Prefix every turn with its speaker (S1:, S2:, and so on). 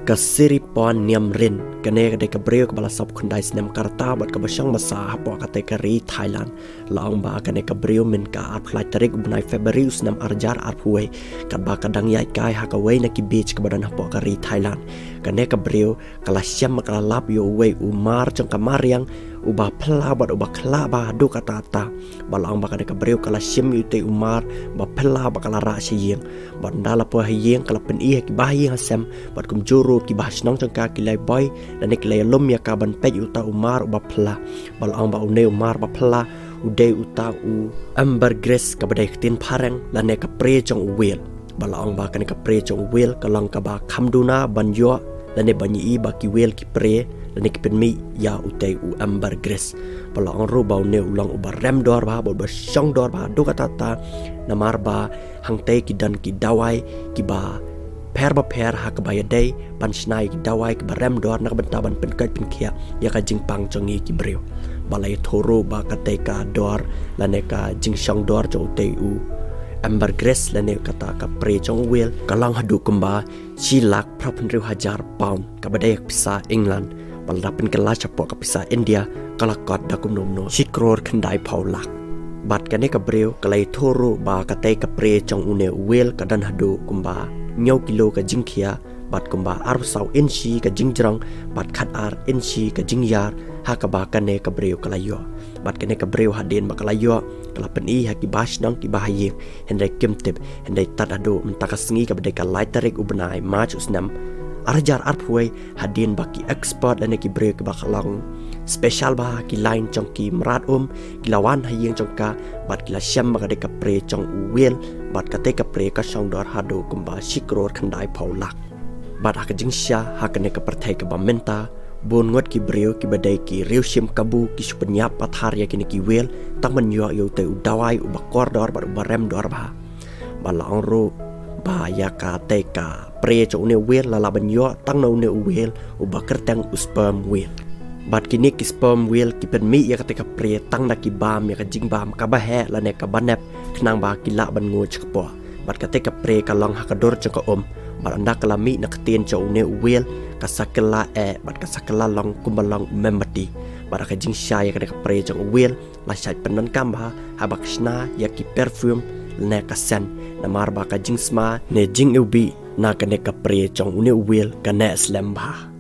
S1: Kasiripon niam rin kane kadai ka briew ka balasap kundai snem karta bat ka basyang masa hapo ka kari Thailand laong ba kane ka briew min ka apply tarik bunai February snem arjar arpuwe ka ba kadang yai kai hakaway na ki beach ka badan hapo kari Thailand kane ka briew kala syam makala lap yo we umar jong ka mariang uba pela bat uba kla ba haduh kata balaong ba kane ka briew kala syam yute umar ba pela ba kala ra syeng bandala po hayeng kala pen i ki bahi hasem bat kum juru ki bahas nong jangka ki lai boy dan ki lai lom ya ka ban pe uta umar uba pela balaong ba une umar ba pela ude uta u ambergris ka badai tin pareng lan ka prie jong wel balaong ba kane ka prie jong wel kalang ka ba khamduna banyo lan banyi ba ki wel ki prie dan ki penmi ya utai u ambergris balaong ro ba ne ulang uba remdor ba ba shongdor ba do kata namar ba hangte ki dan ki dawai ki ba per hakaba day ban snai ki dawai ki barem dor nak benta ban penkai penkia ya ka jingpang jongi ki briew balai thoro ba ka te ka dor lane ka jing shongdor jo te u ambergris lane kata ka pre jong wel kalang haduh kumba silak prapenriu hajar pound ka badai pisa England balapin kala chapo ka pisa India kala kot dakum nomno sikror khandai paulak bat kane ka briew kalai thoro ba ka te ka pre jong une wel ka dan haduh kumba nhau kilo ka jingkhia bat kumba arsau inchi ka jingjrang bat khat ar inchi ka jingyar hakaba kane ka briew kalayo bat kane ka briew hadin bakalayo kala peni haki basnang ki bahayeng hendai kimtip hendai tat ado mentakasngi ka bedai ka laitarik ubnai mach usnam arjar arpway hadin baki expert dan ki briew ki bakalang special bah ki line jongki merat ki lawan hayeng jongka bat ki la syam ka de ka pre jong wel bat ka te ka pre ka shongdor haduh kumba sikror khandai paulak bat hak jing sya hakane ka perthai ka bamenta bon ngot ki briew ki badai ki riu sim kabu ki supenya pathar ya kini ki wel tang man yo yo te udawai uba kordor bat uba rem dor ba balaong ro ba ya ka te ka pre jo ne wel la ban yo tang no ne wel uba kertang usperm wel bat kini ki sperm wheel ki pen mi ya ketika pre tang na ki bam ya ka jing bam ka ba he la ne ka banep knang ba ki la ban ngo chkpo bat ketika pre ka long hakador chka bat anda kala mi na ktien cho ne wheel ka sakela bat ka sakela long kumbalong memati bat ka jing sha ya ketika pre cho wheel la shai penan kam ha habak shna ya ki perfume ne ka sen na mar ba ka jing sma ne jing ubi na ka ne ka pre cho ne wheel ka ne slam ba